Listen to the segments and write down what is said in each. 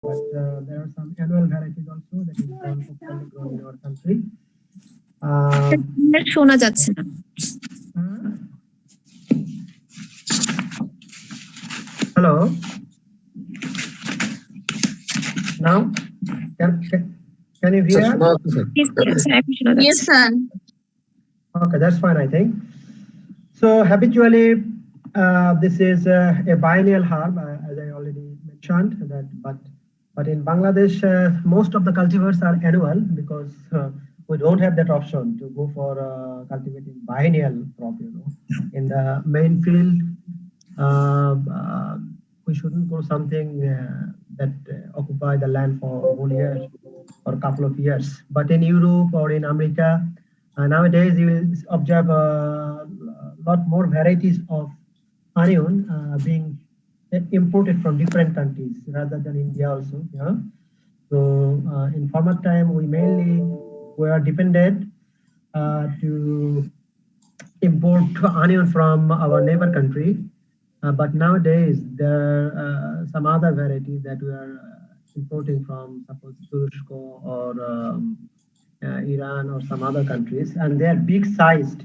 but there are some annual varieties also that is commonly grown in our country. শোনা যাচ্ছে না। Hello. Now, can you hear? Yes, sir. Okay, that's fine, I think. So habitually, this is a biennial herb, as I already mentioned. But in Bangladesh, most of the cultivars are annual because we don't have that option to go for cultivating biennial crop. In the main field, we shouldn't grow something that occupy the land for a whole year or a couple of years. But in Europe or in America, nowadays you will observe a lot more varieties of onion being imported from different countries rather than India also. Yeah. So in former time, we mainly were dependent to import onion from our neighbor country. But nowadays, there are some other varieties that we are importing from, suppose Turkey or Iran or some other countries, and they are big sized.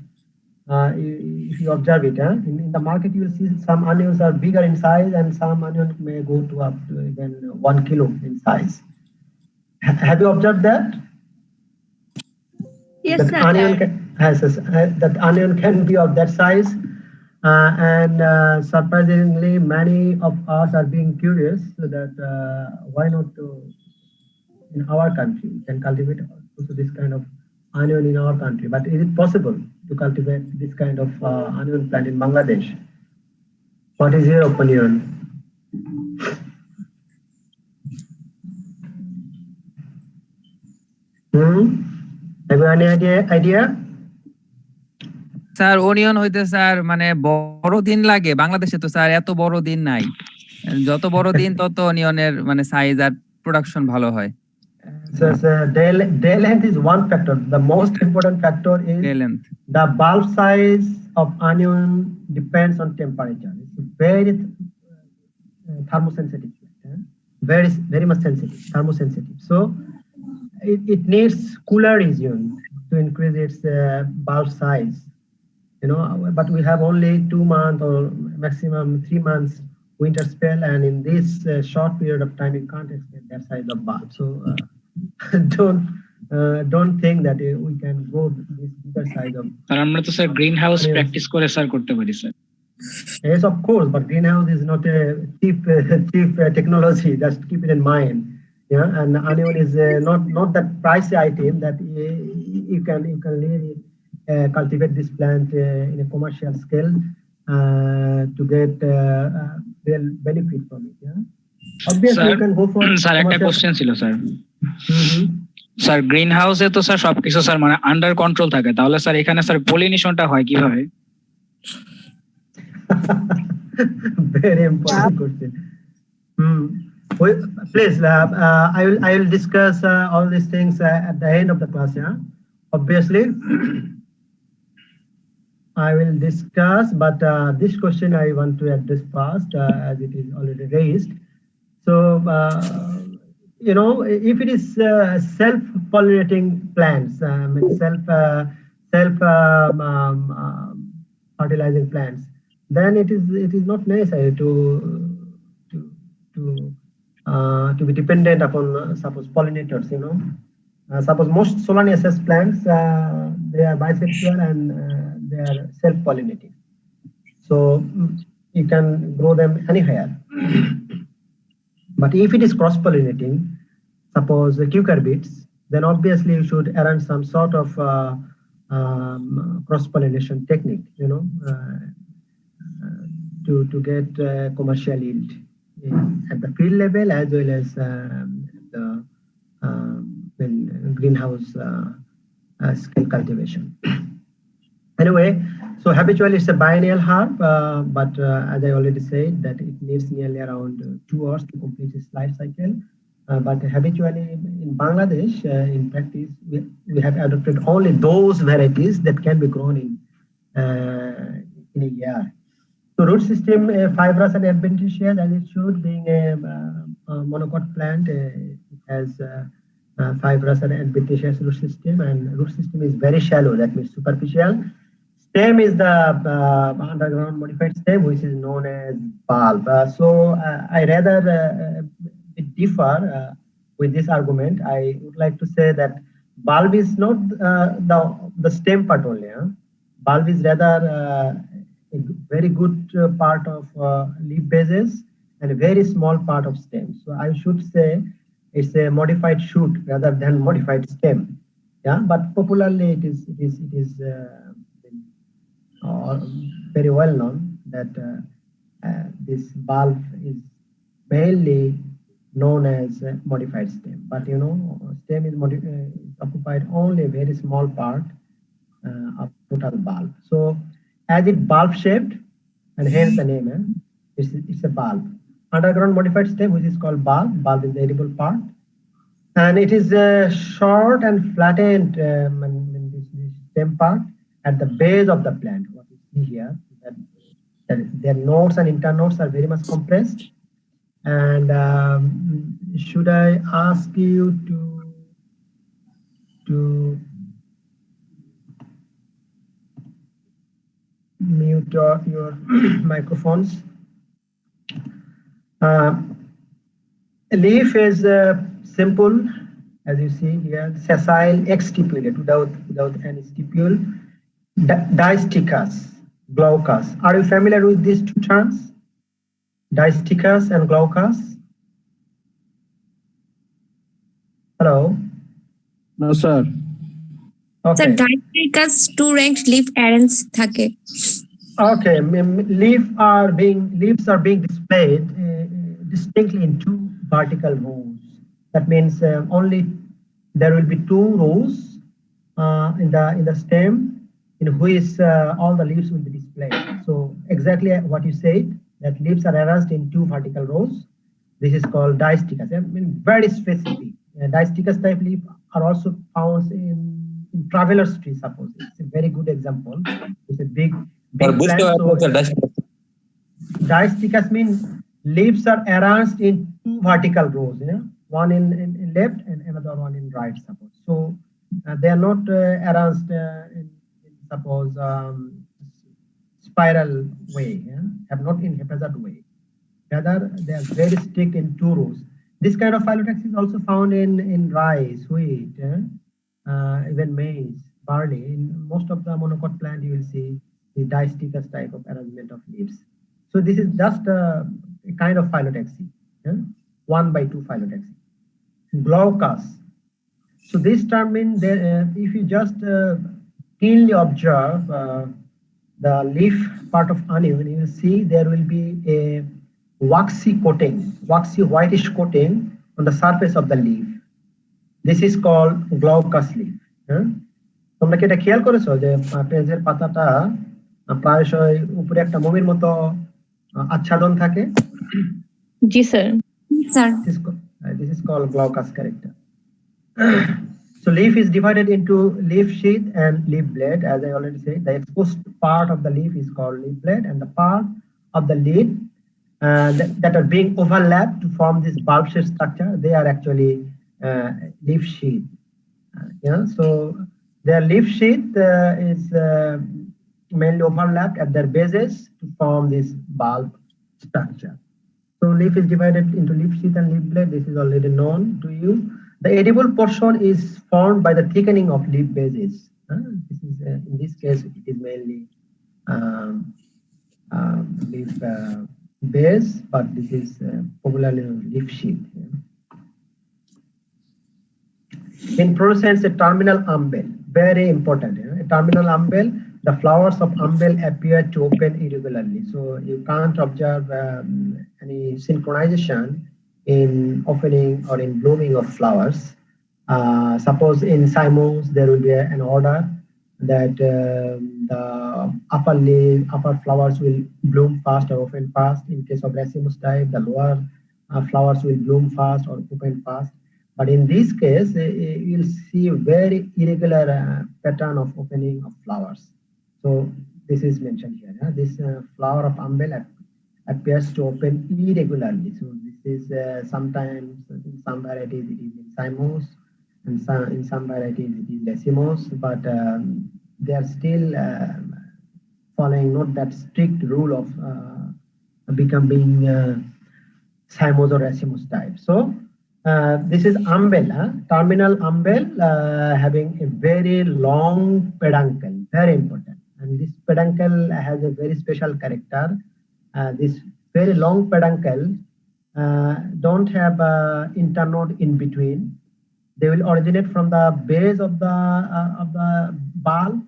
If you observe it, in the market, you will see some onions are bigger in size, and some onions may go to up to even 1 kilo in size. Have you observed that? Yes, that sir. That onion can be of that size. And surprisingly, many of us are being curious that why not in our country we can cultivate also this kind of onion in our country. But is it possible to cultivate this kind of onion plant in Bangladesh? What is your opinion? Have you any idea? Sir onion হইতে sir মানে বড় দিন লাগে, বাংলাদেশে তো sir এত বড় দিন নাই, যত বড় দিন তত অনিয়নের মানে সাইজ আর প্রোডাকশন ভালো হয়। So day length is one factor. The most important factor is Day length. The bulb size of onion depends on temperature. It's very thermosensitive, very much sensitive, thermosensitive. So it needs cooler region to increase its bulb size. But we have only 2 months or maximum 3 months winter spell, and in this short period of time, you can't expect that size of bulb. So don't think that we can grow this bigger size of. আর আমরা তো sir green house practice করে sir করতে পারি sir. Yes, of course, but greenhouse is not a cheap technology. Just keep it in mind. Yeah, and onion is not that pricey item that you can really cultivate this plant in a commercial scale to get real benefit from it. Yeah, obviously you can go for. Sir একটা question ছিল sir. Sir green হাউসে তো sir সবকিছু sir মানে under control থাকে, তাহলে sir এখানে sir পলিনেশনটা হয় কিভাবে? Very important question. Please, I will discuss all these things at the end of the class. Yeah, obviously. I will discuss, but this question I want to address first as it is already raised. So, if it is self-pollinating plants, self-fertilizing plants, then it is not necessary to be dependent upon suppose pollinators. Suppose most Solanaceous plants they are bisexual and they are self-pollinating, so you can grow them anywhere. But if it is cross-pollinating, suppose the cucurbits, then obviously you should arrange some sort of cross-pollination technique, to get commercial yield at the field level as well as the greenhouse scale cultivation. Anyway, so habitually it's a biennial herb, but as I already said, that it needs nearly around 2 years to complete its life cycle. But habitually in Bangladesh, in practice, we have adopted only those varieties that can be grown in a year. So root system fibrous and adventitious as it should, being a monocot plant. It has fibrous and adventitious root system, and root system is very shallow, that means superficial. Stem is the underground modified stem, which is known as bulb. I rather differ with this argument. I would like to say that bulb is not the stem part only. Bulb is rather a very good part of leaf bases and a very small part of stem. So I should say it's a modified shoot rather than modified stem. Yeah, but popularly it is very well known that this bulb is mainly known as modified stem. But you know, stem is occupied only a very small part of total bulb. So as it bulb shaped, and hence the name, it's a bulb. Underground modified stem, which is called bulb. Bulb is the edible part, and it is short and flattened in this stem part at the base of the plant. What you see here, that their nodes and internodes are very much compressed. And should I ask you to mute your microphones? Leaf is simple, as you see here, sessile, exstipulate, without any stipule. Distichous, glaucous. Are you familiar with these two terms? Distichous and glaucous? Hello? No, sir. Okay. Sir, distichous two-ranked leaf arrange থাকে. Okay, leaves are being displayed distinctly in two vertical rows. That means only there will be two rows in the stem in which all the leaves will be displayed. So exactly what you said, that leaves are arranged in two vertical rows. This is called distichous. I mean, very specific. Distichous type leaf are also found in traveler's tree. Suppose it's a very good example. It's a big plant. So distichous means leaves are arranged in two vertical rows. One in left and another one in right. Suppose so they are not arranged in suppose spiral way. Have not in haphazard way. Rather, they are very strict in two rows. This kind of phyllotaxy is also found in rice, wheat, even maize, barley. In most of the monocot plant, you will see the distichous type of arrangement of leaves. So this is just a kind of phyllotaxy, 1/2 phyllotaxy. Glaucous. So this term means that if you just keenly observe the leaf part of onion, you will see there will be a waxy coating, waxy whitish coating on the surface of the leaf. This is called glaucous leaf. তোমরা কি এটা খেয়াল করেছো যে পেঁয়াজের পাতাটা প্রায়শই উপরে একটা মমির মতো আচ্ছাদন থাকে? জি sir. Sir. This is called glaucous character. So leaf is divided into leaf sheath and leaf blade. As I already said, the exposed part of the leaf is called leaf blade, and the part of the leaf that are being overlapped to form this bulb-shaped structure, they are actually leaf sheath. So their leaf sheath is mainly overlapped at their bases to form this bulb structure. So leaf is divided into leaf sheath and leaf blade. This is already known to you. The edible portion is formed by the thickening of leaf bases. This is in this case it is mainly leaf base, but this is popularly leaf sheath. Inflorescence, a terminal umbel, very important. A terminal umbel, the flowers of umbel appear to open irregularly, so you can't observe any synchronization in opening or in blooming of flowers. Suppose in Simos there will be an order that the upper flowers will bloom fast or open fast. In case of Racemose type, the lower flowers will bloom fast or open fast. But in this case, you'll see a very irregular pattern of opening of flowers. So this is mentioned here. This flower of umbel appears to open irregularly. So this is is sometimes in some varieties it is in cymose, and in some varieties it is racemose, but they are still following not that strict rule of becoming cymose or racemose type. So this is umbel, terminal umbel having a very long peduncle, very important. And this peduncle has a very special character. This very long peduncle don't have internode in between. They will originate from the base of the bulb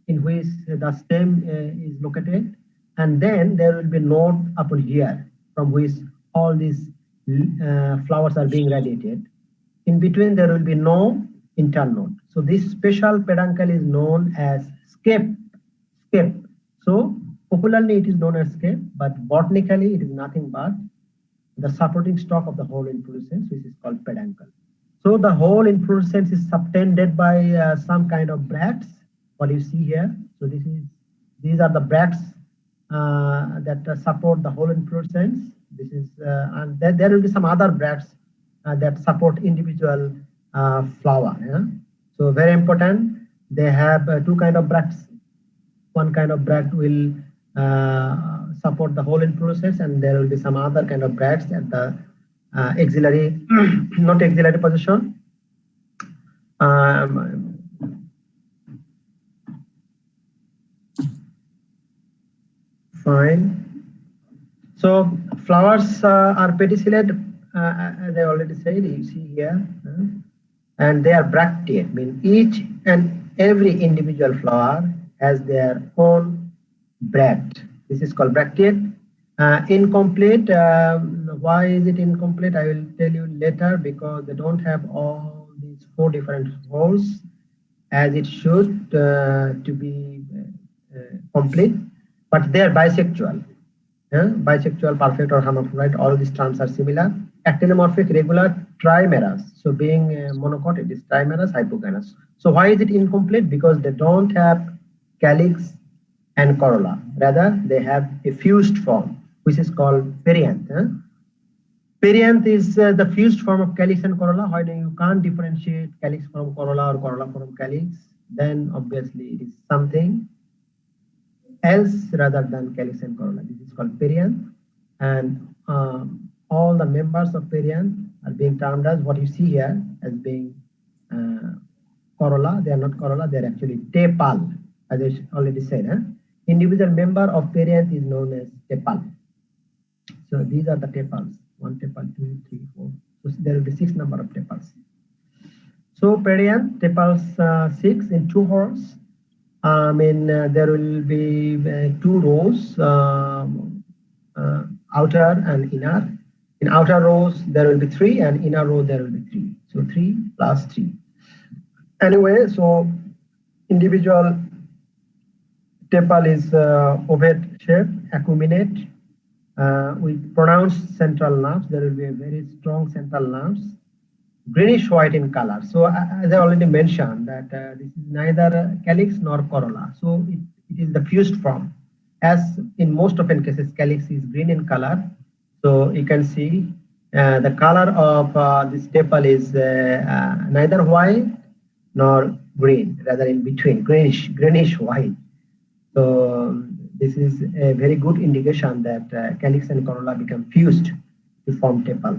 in which the stem is located, and then there will be node upon here from which all these flowers are being radiated. In between there will be no internode. So this special peduncle is known as scape. So popularly it is known as scape, but botanically it is nothing but the supporting stalk of the whole inflorescence, which is called peduncle. So the whole inflorescence is subtended by some kind of bracts. What you see here. So these are the bracts that support the whole inflorescence. This is and there will be some other bracts that support individual flower. Yeah? So very important. They have two kind of bracts. One kind of bract will support the whole inflorescence, and there will be some other kind of bracts at the axillary, not axillary position. Fine. So flowers are pedicellate, as I already said. You see here, and they are bracteate. Mean each and every individual flower has their own bract. This is called bracteate. Incomplete. Why is it incomplete? I will tell you later, because they don't have all these 4 different holes as it should to be complete. But they are bisexual. Bisexual, perfect, or hermaphrodite. All these terms are similar. Actinomorphic, regular, trimerous. So being monocot, it is trimerous, hypogynous. So why is it incomplete? Because they don't have calyx and corolla. Rather, they have a fused form, which is called perianth. Perianth is the fused form of calyx and corolla. Why do you can't differentiate calyx from corolla or corolla from calyx? Then obviously it is something else rather than calyx and corolla. This is called perianth, and all the members of perianth are being termed as what you see here as being corolla. They are not corolla, they are actually tepal, as I already said. Individual member of perianth is known as tepal. So these are the tepals: 1 tepal, 2, 3, 4. So there will be 6 number of tepals. So perianth, tepals 6 in 2 rows. There will be 2 rows, outer and inner. In outer rows there will be 3, and inner row there will be 3. So 3 plus 3. Anyway, so individual tepal is ovate shape, acuminate, with pronounced central nerves. There will be a very strong central nerves, greenish white in color. So as I already mentioned that this is neither calyx nor corolla. So it is the fused form. As in most often cases, calyx is green in color. So you can see the color of this tepal is neither white nor green, rather in between, greenish white. So this is a very good indication that calyx and corolla become fused to form tepal.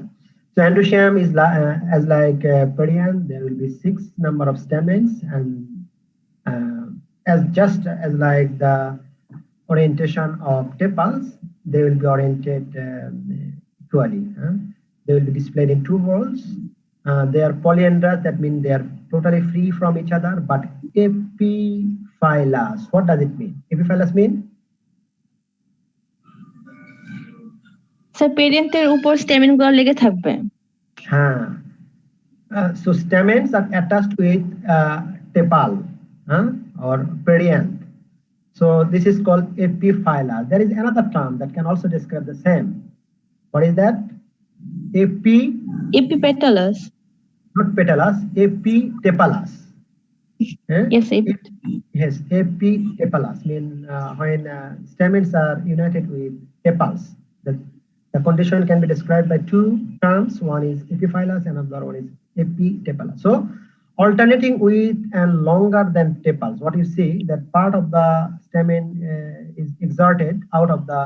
So androecium is as like perianth. There will be 6 number of stamens, and as like the orientation of tepals, they will be oriented equally. They will be displayed in 2 rows. They are polyandrous. That means they are totally free from each other, but epiphyllous. What does it mean? Epiphyllous mean? Sir পেরিয়ান্থের উপর stamen গুলো লেগে থাকবে। So stamens are attached with tepal or perianth. So this is called epiphylla. There is another term that can also describe the same. What is that? Epipetalous. Not petalous, epitepalous. Yes, Yes, epitepalous mean when stamens are united with tepals. The condition can be described by two terms. One is epiphylous and another one is epitepalous. So alternating with and longer than tepals, what you see that part of the stamen is exerted out of the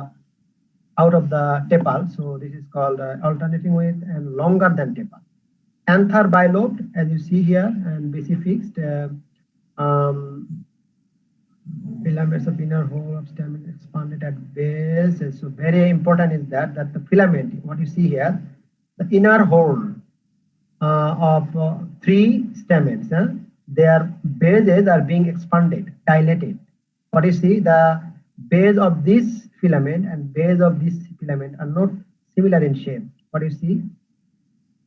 tepal. So this is called alternating with and longer than tepal. Anther bilobed, as you see here, and basifixed. Filaments of inner hole of stamen expanded at base. So very important is that the filament, what you see here, the inner hole of three stamens, their bases are being expanded, dilated. What you see, the base of this filament and base of this filament are not similar in shape. What you see,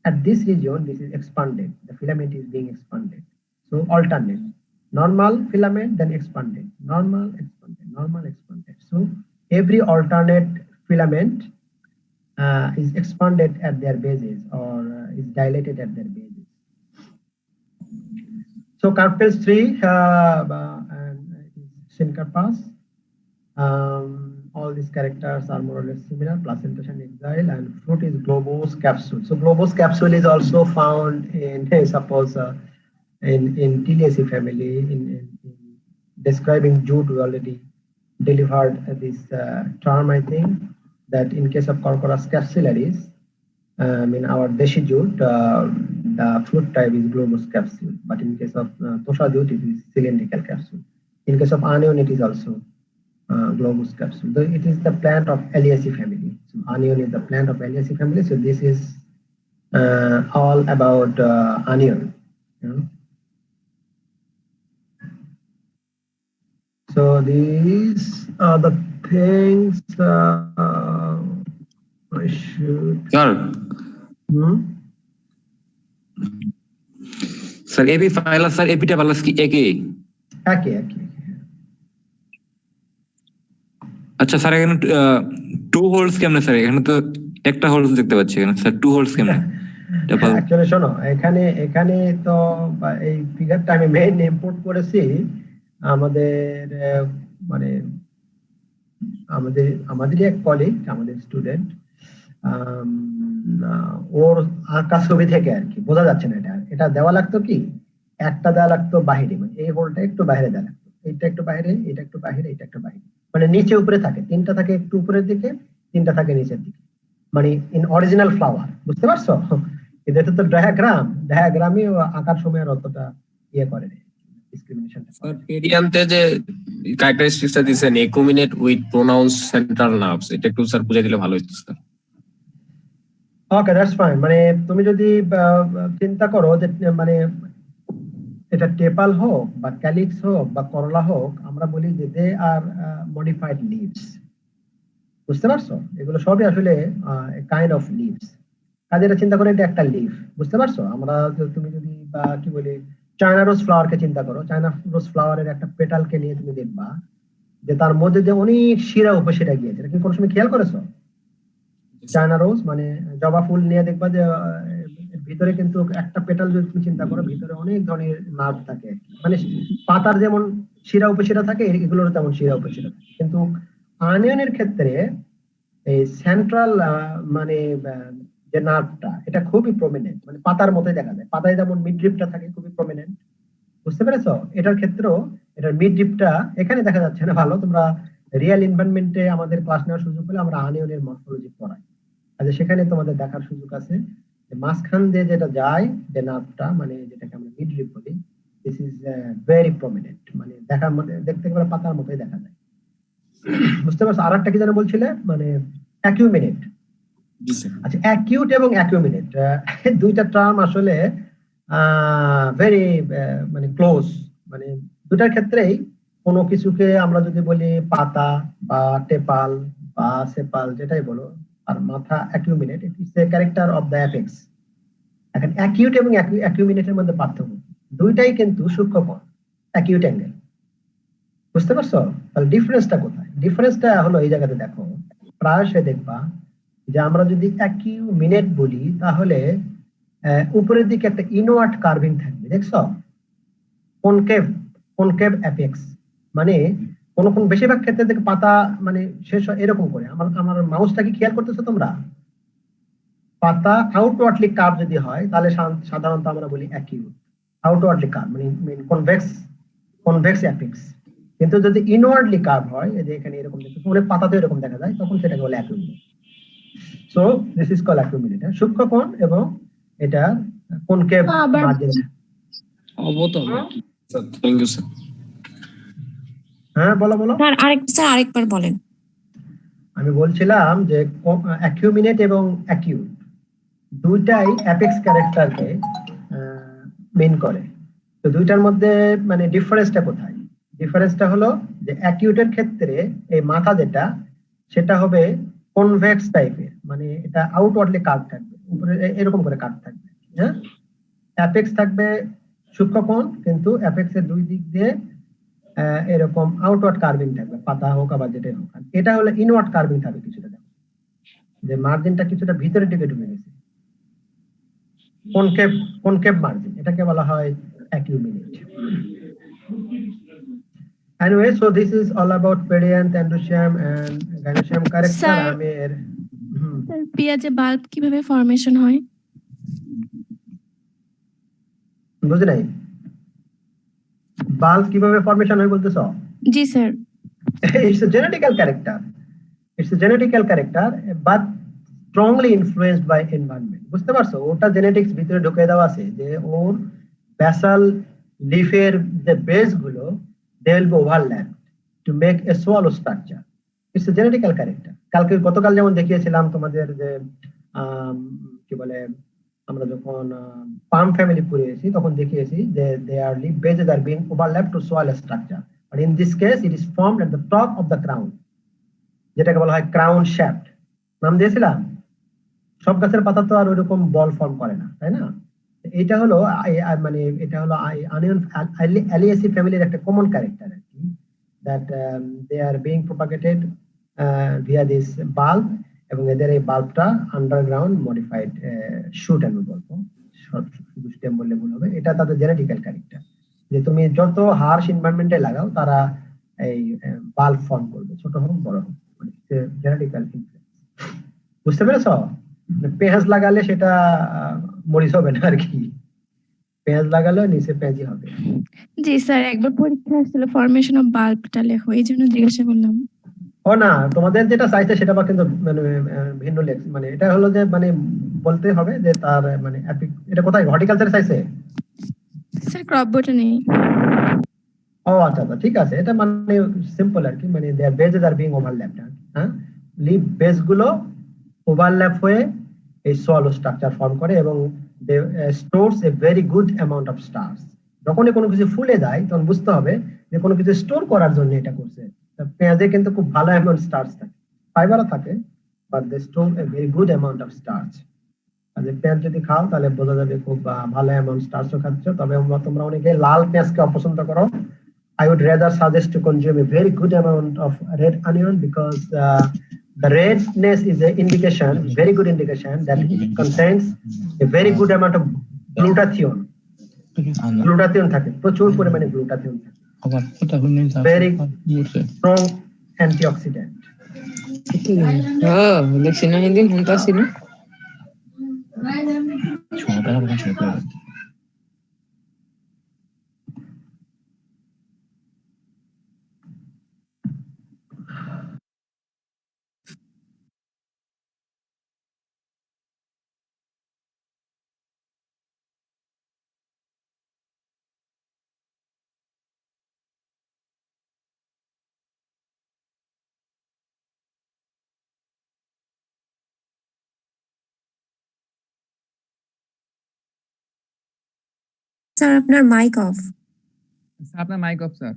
at this region, this is expanded. The filament is being expanded. So alternate. Normal filament, then expanded. Normal, expanded, normal, expanded. So every alternate filament is expanded at their bases or is dilated at their bases. So Carpels 3 and Syncarpas. All these characters are more or less similar. Placentation exile and fruit is globose capsule. So globose capsule is also found in suppose in Tiliaceae family. In describing jute, we already delivered this term, I think, that in case of Corchorus capsularis, in our Deshi jute, the fruit type is globose capsule, but in case of Tosha jute, it is cylindrical capsule. In case of anion, it is also globose capsule. So it is the plant of Eliaceae family. So anion is the plant of Eliaceae family. So this is all about anion. You know? So these are the things I should. Sir, epiphyllus, sir, epitepalous ki ek hi? Okay. আচ্ছা sir এখানে two holes কেমনে sir? এখানে তো একটা holes দেখতে পাচ্ছি, এখানে sir two holes কেমনে? অ্যাকচুয়ালি শোনো, এখানে তো এই ফিগারটা আমি মেইন ইম্পোর্ট করেছি আমাদের মানে আমাদেরই এক কলিগ, আমাদের স্টুডেন্ট, ওর আঁকা ছবি থেকে আর কি বোঝা যাচ্ছে না। এটা দেওয়া লাগতো কি, একটা দেওয়া লাগতো বাহিরে, মানে এই হোলটা একটু বাইরে দেওয়া লাগতো, এটা একটু বাইরে, এটা একটু বাইরে, এটা একটু বাইরে, মানে নিচে উপরে থাকে, তিনটা থাকে একটু উপরের দিকে, তিনটা থাকে নিচের দিকে, মানে ইন অরিজিনাল ফ্লাওয়ার। বুঝতে পারছো? এটা তো ডায়াগ্রামই আঁকার সময় আর অতটা ইয়ে করে না, ডিসক্রিমিনেশনটা। স্যার পেরিয়ান্তে যে ক্যারেক্টারিস্টিক্সটা দিয়েছেন একুমিনেট উইথ প্রোনাউন্স সেন্ট্রাল নার্ভস, এটা একটু স্যার বুঝিয়ে দিলে ভালো হতো স্যার। Okay, that's fine. মানে তুমি যদি চিন্তা করো যে মানে এটা টেপাল হোক বা ক্যালিক্স হোক বা করলা হোক, আমরা বলি যে দে আর মডিফাইড লিভস। বুঝতে পারছো? এগুলো সবই আসলে কাইন্ড অফ লিভস। কাজে এটা চিন্তা করে এটা একটা লিভ। বুঝতে পারছো? আমরা তুমি যদি কি বলি চায়না রোজ ফ্লাওয়ারকে চিন্তা করো, চায়না রোজ ফ্লাওয়ারের একটা পেটালকে নিয়ে তুমি দেখবা যে তার মধ্যে যে অনেক শিরা উপশিরা গিয়েছে। এটা কি কোনো সময় খেয়াল করেছো? চায়না রোজ মানে জবা ফুল নিয়ে দেখবা যে ভিতরে কিন্তু একটা পেটাল যদি তুমি চিন্তা করো, ভিতরে অনেক ধরনের নার্ভ থাকে। মানে পাতার যেমন শিরা উপশিরা থাকে, এগুলোর তেমন শিরা উপশিরা থাকে। কিন্তু আনিয়নের ক্ষেত্রে এই সেন্ট্রাল মানে যে নার্ভটা, এটা খুবই প্রমিনেন্ট, মানে পাতার মতোই দেখা যায়। পাতায় যেমন মিডরিপটা থাকে খুবই প্রমিনেন্ট। বুঝতে পেরেছো? এটার ক্ষেত্রেও এটার মিডরিপটা এখানে দেখা যাচ্ছে না ভালো, তোমরা রিয়েল এনভায়রনমেন্টে আমাদের ক্লাস নেওয়ার সুযোগ পেলে আমরা আনিয়নের মরফোলজি পড়াই, আচ্ছা সেখানে তোমাদের দেখার সুযোগ আছে। মাঝখান দিয়ে যেটা যায় যে নার্ভটা, মানে যেটাকে আমরা মিডরিপ বলি, দিস ইজ ভেরি প্রমিনেন্ট, মানে দেখার মধ্যে দেখতে গেলে পাতার মতোই দেখা যায়। বুঝতে পারছো? আর একটা কি যেন বলছিলে, মানে অ্যাকিউমিনেট। আচ্ছা, অ্যাকিউট এবং অ্যাকিউমিনেট দুইটা টার্ম আসলে ভেরি মানে ক্লোজ, মানে দুটার ক্ষেত্রেই কোনো কিছুকে আমরা যদি বলি পাতা বা টেপাল বা সেপাল যেটাই বলো, আর মাথা acuminate, it's a character of the apex. এখন অ্যাকিউট এবং অ্যাকিউমিনেটের মধ্যে পার্থক্য, দুইটাই কিন্তু সূক্ষ্মকোণ, অ্যাকিউট অ্যাঙ্গেল। বুঝতে পারছো? তাহলে ডিফারেন্সটা কোথায়? ডিফারেন্সটা হলো এই জায়গাতে দেখো, প্রায়শই দেখবা যে আমরা যদি অ্যাকিউমিনেট বলি তাহলে উপরের দিকে একটা ইনওয়ার্ড কার্ভিং থাকবে, দেখছো? কনকেভ অ্যাপেক্স, মানে কোন বেশিরভাগ ক্ষেত্রে দেখে পাতা মানে শেষ হয় এরকম করে। আমার আমার মাউসটা কি খেয়াল করতেছো তোমরা? পাতা আউটওয়ার্ডলি কার্ভ যদি হয় তাহলে সাধারণত আমরা বলি অ্যাকিউট। আউটওয়ার্ডলি কার্ভ মানে কনভেক্স অ্যাপিক্স। কিন্তু যদি ইনওয়ার্ডলি কার্ভ হয়, এই যে এখানে এরকম দেখতে অনেক পাতাতে এরকম দেখা যায়, তখন সেটাকে বলে acuminate. So this is called acuminate. সূক্ষ্ম কোণ এবং এটা কনকেভ আবার মার্জিন। অবতল। Sir thank you sir. হ্যাঁ বলো বলো। স্যার আরেকবার বলেন। আমি বলছিলাম যে অ্যাকিউমিনেট এবং অ্যাকিউট দুইটাই অ্যাপেক্স ক্যারেক্টারকে মেন করে। তো দুইটার মধ্যে মানে ডিফারেন্সটা কোথায়? ডিফারেন্সটা হলো যে অ্যাকিউটের ক্ষেত্রে এই মাথা যেটা সেটা হবে কনভেক্স টাইপের, মানে এটা আউটওয়ার্ডলি কার্ভ থাকবে, উপরে এরকম করে কার্ভ থাকবে। হ্যাঁ, অ্যাপেক্স থাকবে সূক্ষ্মকোণ, কিন্তু অ্যাপেক্সের দুই দিক দিয়ে এরকম আউটওয়ার্ড কার্ভিং থাকবে, পাতা হোক আবার যেটাই হোক। এটা হলো ইনওয়ার্ড কার্ভিং থাকবে কিছুটা, যে মার্জিনটা কিছুটা ভিতরের দিকে ঢুকে গেছে, কনকেভ মার্জিন, এটাকে বলা হয় অ্যাকিউমিনেট। Anyway, so this is all about Perianth, Androecium and Gynoecium character. Sir. আমি এর স্যার পেঁয়াজে বাল্ব কিভাবে ফরমেশন হয়? বুঝি নাই, বাল্ব কিভাবে ফরমেশন হয় বলতেছো? জি sir. It's a genetical character. It's a genetical character, but strongly influenced by environment. বুঝতে পারছো? ওটা জেনেটিক্স ভিতরে ঢুকে দেওয়া আছে যে ওর ব্যাসাল লিফের যে বেস গুলো they will be overlapped to make a swallow structure. It's a genetical character. গতকাল যেমন দেখিয়েছিলাম তোমাদের যে কি বলে, আমরা যখন পাম ফ্যামিলি পড়িয়েছি তখন দেখিয়েছি যে their leaf bases are being overlapped to swallow structure, but in this case it is formed at the top of the crown, যেটাকে বলা হয় ক্রাউন শ্যাফট। নাম দিয়েছিলাম। সব গাছের পাতা তো আর ওইরকম বল ফর্ম করে না, তাই না? এটা হলো মানে এটা হলো অ্যালিয়েসি ফ্যামিলির একটা কমন ক্যারেক্টার আর কি, that they are being propagated via this bulb, এবং এদের এই বাল্বটা আন্ডারগ্রাউন্ড মডিফাইড শুট আমি বলবো, শুধু স্টেম বললে ভুল হবে। এটা তাদের জেনেটিক্যাল ক্যারেক্টার, যে তুমি যত হার্শ এনভায়রনমেন্টে লাগাও তারা এই বাল্ব ফর্ম করবে, ছোট হোক বড় হোক, মানে জেনেটিক্যাল ইনফ্লুয়েন্স। বুঝতে পেরেছো? পেঁয়াজ লাগালে সেটা মরিচ হবে না আর কি, পেঁয়াজ লাগালে নিচে পেঁয়াজি হবে। জি স্যার, একবার পরীক্ষা আসছিল ফরমেশন অফ বাল্বটা লেখো, এই জন্য জিজ্ঞাসা করলাম। ও না, তোমাদের যেটা চাইছে সেটা বা কিন্তু মানে ভিন্ন লেখ, মানে এটা হলো যে মানে বলতে হবে যে তার মানে এটা কোথায় হর্টিকালচারে চাইছে? স্যার ক্রপ বোর্ডে নেই। ও আচ্ছা আচ্ছা, ঠিক আছে, এটা মানে সিম্পল আর কি, মানে দেয়ার বেজেস আর বিং ওভারল্যাপড। হ্যাঁ, লিভ বেস গুলো ওভারল্যাপ হয়ে এই সোয়ালো স্ট্রাকচার ফর্ম করে, এবং they stores a very good amount of starch. যখনই কোনো কিছু ফুলে যায় তখন বুঝতে হবে যে কোনো কিছু স্টোর করার জন্য এটা করছে। পেঁয়াজে কিন্তু খুব ভালো অ্যামাউন্ট স্টার্চ থাকে, ফাইবারও থাকে, but they store a very good amount of starch. আর যে পেঁয়াজ যদি খাও তাহলে বোঝা যাবে খুব ভালো অ্যামাউন্ট স্টার্চও খাচ্ছ। তবে তোমরা অনেকে লাল পেঁয়াজকে অপছন্দ করো। I would rather suggest to consume a very good amount of red onion, because the redness is an indication, very good indication, that it contains a very good amount of glutathione. Glutathione থাকে, প্রচুর পরিমাণে glutathione থাকে, very strong antioxidant. দেখছি না হিন্দি শুনতাছি না। Sir আপনার mic of. আপনার mic of sir.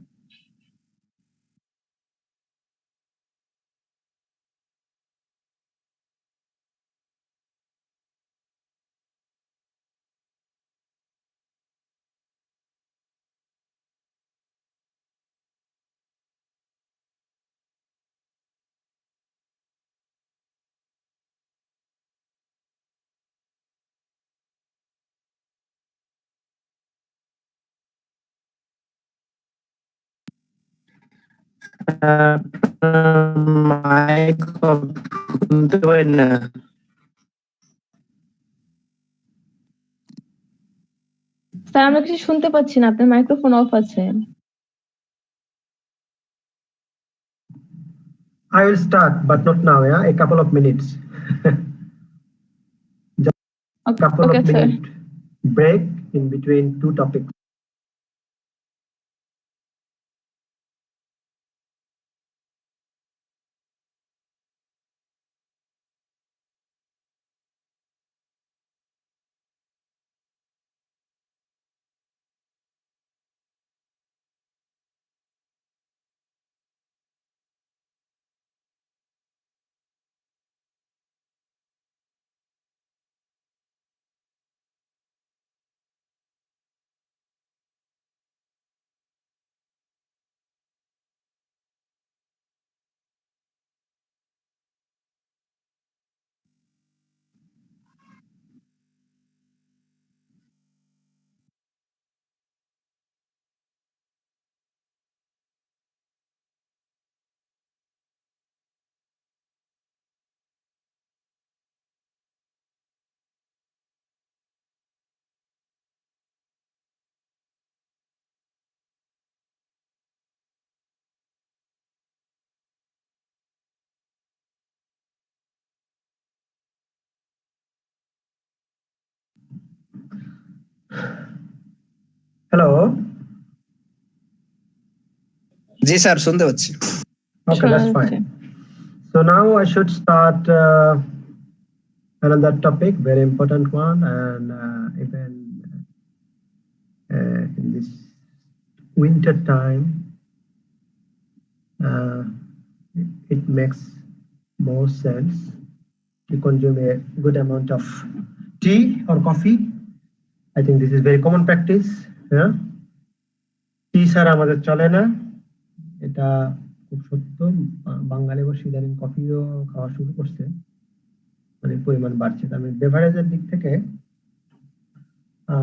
Mic শুনতে পাই না। স্যার আমরা কিছু শুনতে পাচ্ছি না, আপনার মাইক্রোফোন অফ আছে। I will start, but not now. Yeah, a couple of minutes. Just a couple Okay, of sir. minute break in between two topics. Hello. G sir শুনতে পাচ্ছি। Okay, that's fine. So now I should start another topic, very important one, and even in this winter time, it makes more sense to consume a good amount of tea or coffee. I think this is very common practice. Yeah, tea ছাড়া আমাদের চলে না, এটা খুব সত্য। বাঙালি বসে ইদানিং কফিও খাওয়া শুরু করছে, মানে পরিমাণ বাড়ছে। আমি বেভারেজের দিক থেকে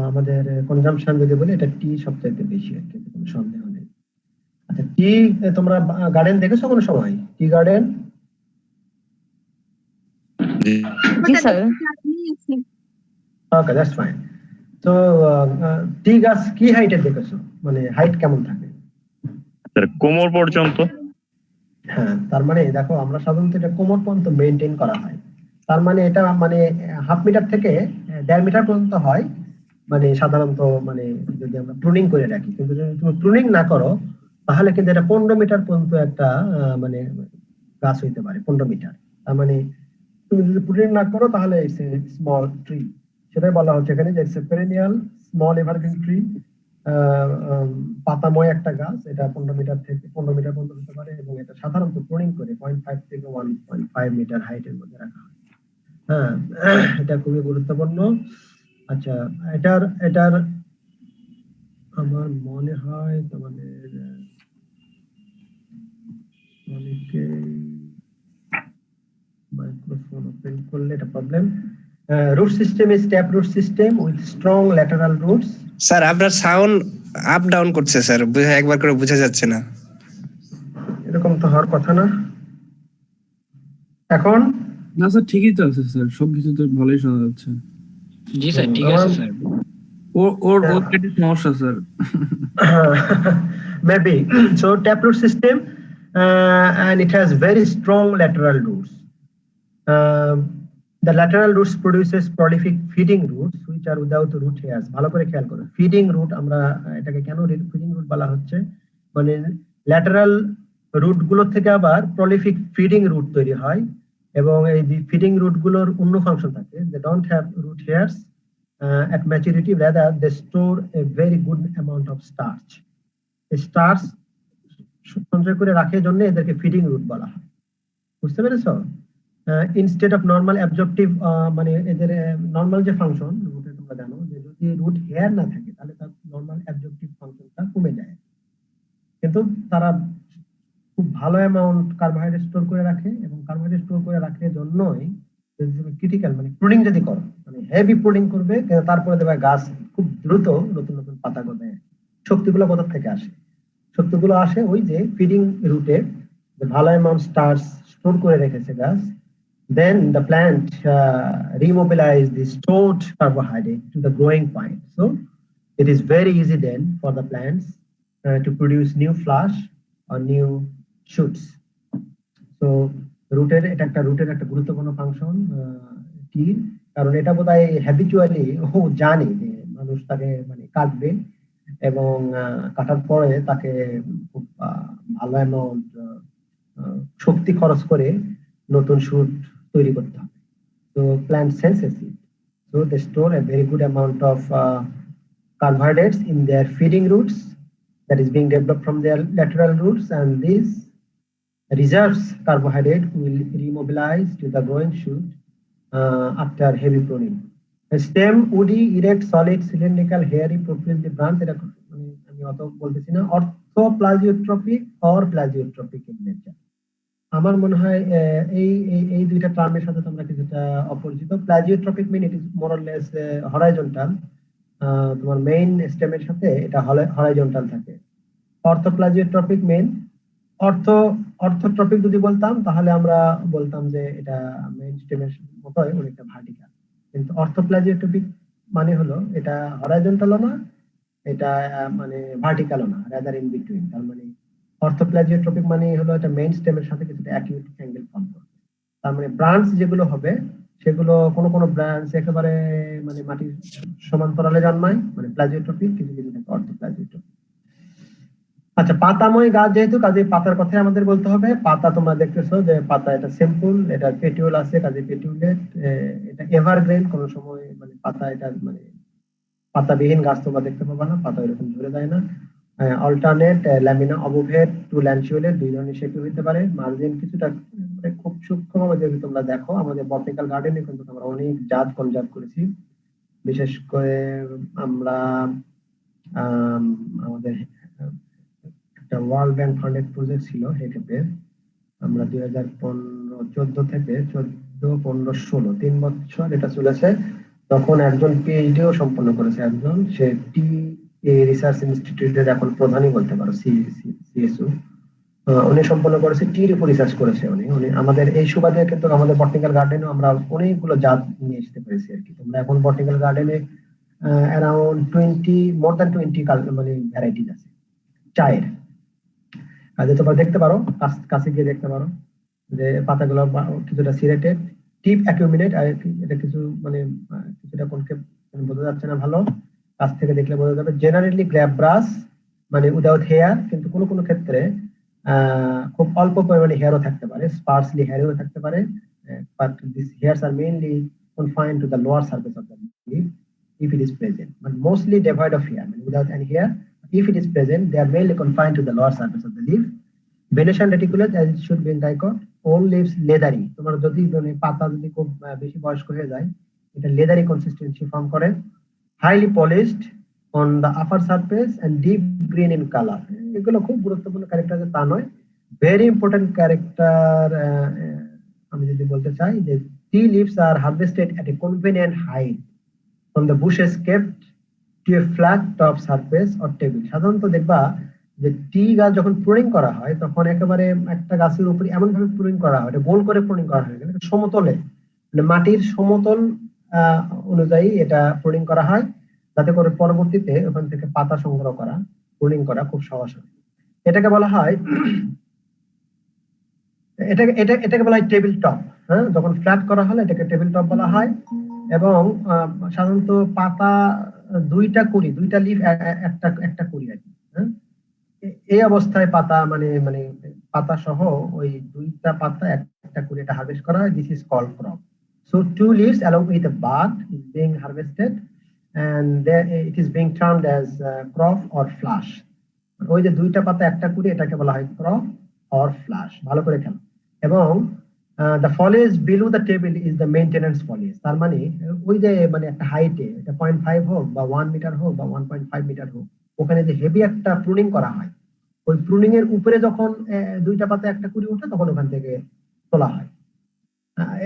আমাদের কনজাম্পশন যদি বলি, এটা টি সবচাইতে বেশি আর কি, কোনো সন্দেহ নেই। আচ্ছা, টি তোমরা গার্ডেন দেখেছো কোনো সময়? Tea garden? G sir. Okay, that's fine. তো টি গাছ কি হাইটের দেখেছো, মানে হাইট কেমন থাকে? কোমর পর্যন্ত। হ্যাঁ, তার মানে দেখো আমরা সাধারণত এটা কোমর পর্যন্ত মেইনটেইন করা হয়। তার মানে এটা মানে হাফ মিটার থেকে 1.5 মিটার পর্যন্ত হয়, মানে সাধারণত, মানে যদি আমরা প্রুনিং করে রাখি। কিন্তু যদি তুমি প্রুনিং না করো তাহলে কিন্তু এটা 15 মিটার পর্যন্ত একটা মানে গাছ হইতে পারে, 15 মিটার। তার মানে তুমি যদি প্রুনিং না করো তাহলে ইটস এ স্মল ট্রি। সেটাই বলা হচ্ছে এখানে যে it's a perennial small evergreen tree, পাতাময় একটা গাছ। এটা 15 মিটার থেকে 15 মিটার পর্যন্ত হতে পারে, এবং এটা সাধারণত প্রুনিং করে 0.5 থেকে 1.5 মিটার হাইটের মধ্যে রাখা হয়। হ্যাঁ, এটা খুবই গুরুত্বপূর্ণ। আচ্ছা, এটার আমার মনে হয় তোমাদের অনেকে মাইক্রোফোন ওপেন করলে এটা problem. Root system is tap root system with strong lateral roots. Sir আপনার সাউন্ড আপ ডাউন করছে স্যার, একবার করে বোঝা যাচ্ছে না। এরকম তো হওয়ার কথা না। এখন না স্যার, ঠিকই তো আছে স্যার, সবকিছু তো ভালোই শোনা যাচ্ছে। জি স্যার, ঠিক আছে স্যার। ওর একটু সমস্যা sir. maybe. So taproot system, and it has very strong lateral roots. The lateral roots produces prolific feeding roots which are without root hairs. ভালো করে খেয়াল করো, ফিডিং রুট আমরা এটাকে কেন ফিডিং রুট বলা হচ্ছে, মানে ল্যাটারাল রুট গুলো থেকে আবার প্রলিফিক ফিডিং রুট তৈরি হয়, এবং এই ফিডিং রুট গুলোর অন্য ফাংশন থাকে। They don't have root hairs at maturity, rather they store a very good amount of starch. Starch সঞ্চয় করে রাখার জন্য এদেরকে ফিডিং রুট বলা হয়। বুঝতে পেরেছো? ইনস্টেড অফ নর্মাল অ্যাবজর্পটিভ, মানে এদের নর্মাল যে ফাংশন রুটে তোমরা জানো যে যদি রুট হেয়ার না থাকে তাহলে তার নর্মাল অ্যাবজর্পটিভ ফাংশনটা কমে যায়, কিন্তু তারা খুব ভালো অ্যামাউন্ট কার্বোহাইড্রেট স্টোর করে রাখে, এবং কার্বোহাইড্রেট স্টোর করে রাখার জন্যই ক্রিটিক্যাল, মানে প্রুনিং যদি করো, মানে হেভি প্রুনিং করবে, তারপরে দেখবে গাছ খুব দ্রুত নতুন নতুন পাতা গজায়। শক্তিগুলো কোথা থেকে আসে? শক্তিগুলো আসে ওই যে ফিডিং রুটে ভালো অ্যামাউন্ট স্টার্চ স্টোর করে রেখেছে গাছ। Then the plant remobilize the stored carbohydrate to the growing point. So it is very easy then for the plants to produce new flash or new shoots. So রুটের এটা একটা গুরুত্বপূর্ণ function টির, কারণ এটা বোধহয় হ্যাবিচুয়ালি ও জানে যে মানুষ তাকে মানে কাটবে এবং কাটার পরে তাকে খুব ভালো অ্যামাউন্ট শক্তি খরচ করে নতুন শুট তৈরি করতে হবে। So plant senses it. So they store a very good amount of carbohydrates in their feeding roots that is being developed from their lateral roots, and these reserves carbohydrate will remobilize to the growing shoot after heavy pruning. A stem woody, erect, solid, cylindrical, hairy, profusely branched. এটা আমি অত বলতেছি না। অর্থোপ্লাজিওট্রপিক or প্লাজিওট্রপিক in nature. আমার মনে হয় এই দুইটা টার্মের সাথে তোমরা কিছুটা অপরিচিত। Plagiotropic mean it is more or less horizontal, তোমার মেইন স্টেমের সাথে এটা হরাইজন্টাল থাকে। অর্থোপ্লাজিওট্রপিক মিন অর্থোট্রপিক যদি বলতাম তাহলে আমরা বলতাম যে এটা মেইন স্টেমের মতোই অনেকটা ভার্টিক্যাল, কিন্তু অর্থোপ্লাজিওট্রপিক মানে হলো এটা হরাইজন্টালও না, এটা মানে ভার্টিক্যালও না, রাদার ইন বিটুইন। তার মানে অর্থোপ্লাজিওট্রপিক মানে হলো এটা মেইন স্টেমের সাথে কিছুটা অ্যাকিউট অ্যাঙ্গেল ফর্ম করবে। তার মানে ব্রাঞ্চ যেগুলো হবে সেগুলো কোনো ব্রাঞ্চ একেবারে মানে মাটির সমান্তরালে জন্মায়, মানে প্লাজিওট্রপিক, কিছু কিছু থাকে অর্থোপ্লাজিওট্রপিক। আচ্ছা, পাতাময় গাছ যেহেতু, কাজে পাতার কথাই আমাদের বলতে হবে। পাতা তোমরা দেখতেছো যে পাতা এটা সিম্পল, এটা পেটিউল আছে, কাজে পেটিউলেট, এটা এভারগ্রিন, কোনো সময় মানে পাতা এটা মানে পাতাবিহীন গাছ তোমরা দেখতে পাবা না, পাতা এরকম ঝরে যায় না। অল্টারনেট, ল্যামিনা অবুভেট টু ল্যান্সিওলেট, দুই ধরনের শেপে হইতে পারে। মার্জিন কিছুটা মানে খুব সূক্ষ্মভাবে যদি তোমরা দেখো, আমাদের বটানিক্যাল গার্ডেনে কিন্তু আমরা অনেক জাত কনজার্ভ করেছি। বিশেষ করে আমরা আমাদের একটা ওয়ার্ল্ড ব্যাংক ফান্ডেড প্রজেক্ট ছিল হেকেপের, আমরা 2015-14 থেকে 14-15-16 3 বছর এটা চলেছে। তখন একজন পিএইচডিও সম্পন্ন করেছে, একজন, সে টি রিসার্চ ইনস্টিটিউটের এখন প্রধানই বলতে পারো, সিএসও, উনি সম্পন্ন করেছে, টির উপর রিসার্চ করেছে উনি। আমাদের এই সুবাদে কিন্তু আমাদের বটানিক্যাল গার্ডেনে আমরা অনেকগুলো জাত নিয়ে আসতে পেরেছি আর কি। তোমরা এখন বটানিক্যাল গার্ডেনে অ্যারাউন্ড 20 মোর দ্যান 20 মানে ভ্যারাইটিস আছে চায়ের। কাজে তোমরা দেখতে পারো, কাছে গিয়ে দেখতে পারো যে পাতাগুলো কিছুটা সিরেটেড, টিপ অ্যাকিউমিনেট, আর এটা কিছু মানে কিছুটা কোনকে বোঝা যাচ্ছে না ভালো, কাছ থেকে দেখলে বোঝা যাবে। জেনারেলি গ্ল্যাব্রাস মানে উইদাউট হেয়ার, কিন্তু কোনো কোনো ক্ষেত্রে খুব অল্প পরিমাণে হেয়ারও থাকতে পারে, স্পার্সলি হেয়ারও থাকতে পারে, but this hairs are mainly confined to the lower surface of the leaf if it is present, but mostly devoid of hair, without any hair. If it is present, they are mainly confined to the lower surface of the leaf. Venation reticulate, as it should be in dicot. All leaves leathery. তোমার যদি পাতা যদি খুব বেশি বয়স্ক হয়ে যায়, এটা leathery consistency form করে। Highly polished on the upper surface and deep green in color. এগুলো খুব গুরুত্বপূর্ণ ক্যারেক্টার যে তা নয়, ভেরি ইম্পর্টেন্ট ক্যারেক্টার। আমি যদি বলতে চাই যে tea leaves are harvested at a convenient height from the bushes kept to a flat top surface or table. সাধারণত দেখবা যে টি গাছ যখন প্রুনিং করা হয় তখন একেবারে একটা গাছের উপরে এমন ভাবে প্রুনিং করা হয়, এটা গোল করে প্রুনিং করা হয়, সমতলে মানে মাটির সমতল অনুযায়ী এটা প্রুনিং করা হয়, যাতে করে পরবর্তীতে ওখান থেকে পাতা সংগ্রহ করা, প্রুনিং করা খুব সহজ হয়। এটাকে বলা হয় এটাকে বলা হয় টেবিল টপ। হ্যাঁ, যখন ফ্ল্যাট করা হলে এটাকে টেবিল টপ বলা হয়। এবং সাধারণত পাতা দুইটা লিফ একটা কুড়ি আর কি। হ্যাঁ, এই অবস্থায় পাতা মানে পাতা সহ ওই দুইটা পাতা একটা কুড়ি এটা হারভেস্ট করা হয়। This is called crop. So 2 leaves along with a bud is being harvested and there it is being termed as crop or flash. ওই যে দুইটা পাতা একটা কুড়ি, এটাকে বলা হয় ক্রপ or flash। ভালো করে খেলো। এবং the foliage below the table is the maintenance foliage। তার মানে ওই যে মানে একটা হাইটে, এটা 0.5 হোক বা 1 মিটার হোক বা 1.5 মিটার হোক, ওখানে যে হেভি একটা প্রুনিং করা হয়, ওই প্রুনিং এর উপরে যখন দুইটা পাতা একটা কুড়ি ওঠে তখন ওখান থেকে তোলা হয়।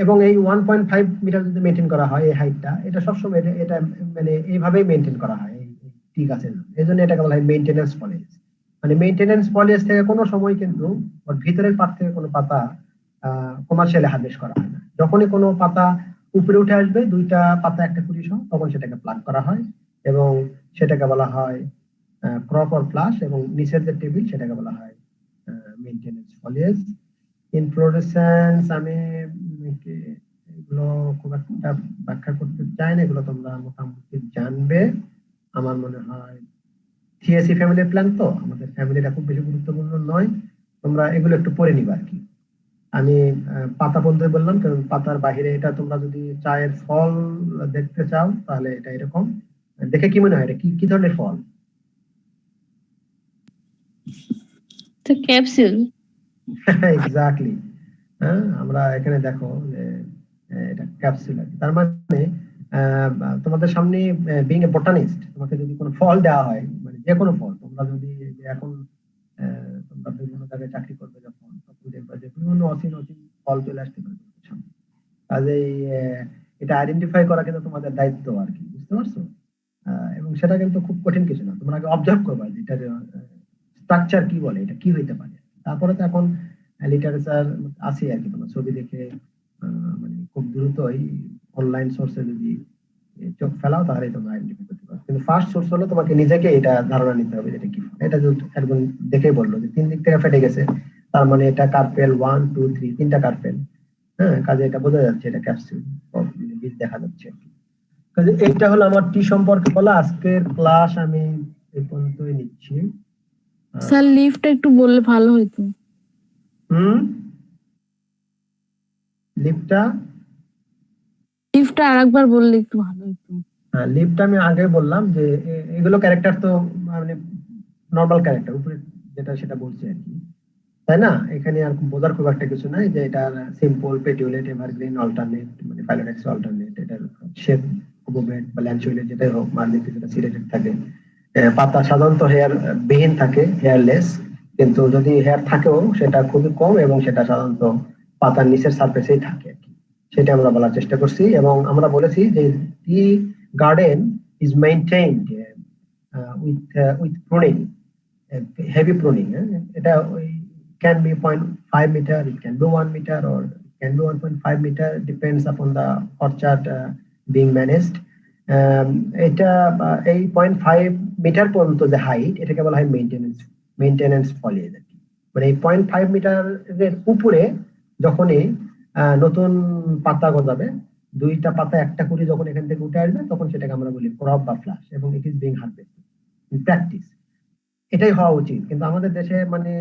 এবং এই 1.5 মিটার যদি মেনটেন করা হয় এই হাইটটা, এটা সবসময় এটা মানে এইভাবেই মেনটেন করা হয় এই টি গাছের, এই জন্য এটাকে বলা হয় মেইনটেনেন্স ফলিয়েজ। মানে মেইনটেনেন্স ফলিয়েজ থেকে কোনো সময় কিন্তু ওর ভিতরের পার্ট থেকে কোনো পাতা কমার্শিয়ালি হারভেস্ট করা হয় না। যখনই কোনো পাতা উপরে উঠে আসবে, দুইটা পাতা একটা কুড়ি সহ, তখন সেটাকে প্লাগ করা হয় এবং সেটাকে বলা হয় ক্রপ অর ফ্লাশ, এবং নিচের যে টেবিল সেটাকে বলা হয় মেইনটেনেন্স ফলিয়েজ। ইনফ্লোরেসেন্স আমি এগুলো খুব একটা ব্যাখ্যা করতে চাই না, এগুলো তোমরা মোটামুটি জানবে। আমার মনে হয় থিয়াসি ফ্যামিলি প্ল্যান, তো আমাদের ফ্যামিলিটা খুব বেশি গুরুত্বপূর্ণ নয়, তোমরা এগুলো একটু পড়ে নিবা আর কি। আমি পাতা বলতে বললাম কারণ পাতার বাহিরে এটা তোমরা যদি চায়ের ফল দেখতে চাও তাহলে এটা এরকম দেখে কি মনে হয়, এটা কি কি ধরনের ফল? ক্যাপসুল। এক্স্যাক্টলি। হ্যাঁ, আমরা এখানে দেখো যে এটা ক্যাপসুল আর কি। তার মানে তোমাদের সামনে বিং এ বোটানিস্ট, তোমাকে যদি কোনো ফল দেওয়া হয়, মানে যে কোনো ফল, তোমরা যদি এখন তোমরা বিভিন্ন জায়গায় চাকরি করবে যখন, তখন দেখবা যে বিভিন্ন অচিন ফল চলে আসতে পারে তোমাদের সামনে। কাজেই এটা আইডেন্টিফাই করা কিন্তু তোমাদের দায়িত্ব আর কি, বুঝতে পারছো? এবং সেটা কিন্তু খুব কঠিন কিছু না, তোমরা আগে অবজার্ভ করবা যে এটার স্ট্রাকচার কি বলে, এটা কি হইতে পারে। তারপরে তো এখন লিটারেচার আছে আর কি, তোমার ছবি দেখে মানে খুব দ্রুতই অনলাইন সোর্সে যদি চোখ ফেলাও তাহলে তোমরা আইডেন্টিফাই করতে পারবে। কিন্তু ফার্স্ট সোর্স হলো তোমাকে নিজেকে এটা ধারণা নিতে হবে যেটা কি। এটা যদি একজন দেখেই বললো যে 3 দিক থেকে ফেটে গেছে, তার মানে এটা কার্পেল 1 2 3, 3টা কার্পেল। হ্যাঁ, কাজে এটা বোঝা যাচ্ছে এটা ক্যাপসুল, বীজ দেখা যাচ্ছে আর কি। কাজে এইটা হলো আমার টি সম্পর্কে বলা। আজকের ক্লাস আমি এই পর্যন্তই নিচ্ছি। স্যার লিফটটা একটু বললে ভালো হতো। লিফটটা আরেকবার বললে একটু ভালো হতো। হ্যাঁ, লিফট আমি আগে বললাম যে এগুলো ক্যারেক্টার তো মানে নরমাল ক্যারেক্টার, উপরে যেটা সেটা বলছে আর কি, তাই না? এখানে আর বোঝার খুব একটা কিছু নাই যে এটা সিম্পল, পেটিউলেট, এভারগ্রিন, অল্টারনেট, মানে ফাইলোডেক্স অল্টারনেট, এটার শেপ ওবোবেট বা ল্যান্সুলেট যেটাই হোক, মাঝে কিছুটা সিলেটেড থাকে। পাতা সাধারণত হেয়ার বিহীন থাকে, হেয়ারলেস, কিন্তু যদি হেয়ার থাকেও সেটা খুবই কম এবং সেটা সাধারণত পাতার নিচের সারফেসেই থাকে আর কি। সেটা আমরা বলার চেষ্টা করছি এবং আমরা বলেছি যে tea garden is maintained with pruning, heavy pruning. It can be 0.5 meter, it can be 1 meter, or it can be 1.5 meter, depends upon the orchard being managed. এটা এই 0.5 মিটার পর্যন্ত যে হাইট, এটাকে বলা হয় মেইনটেনেন্স ফলিয়েজ আর কি। মানে এই 0.5 মিটারের উপরে যখনই নতুন পাতা গজাবে, দুইটা পাতা একটা করে যখন এখান থেকে উঠে আসবে, তখন সেটাকে আমরা বলি ক্রপ বা ফ্লাশ, এবং it is being harvested in practice. এটাই হওয়া উচিত, কিন্তু আমাদের দেশে মানে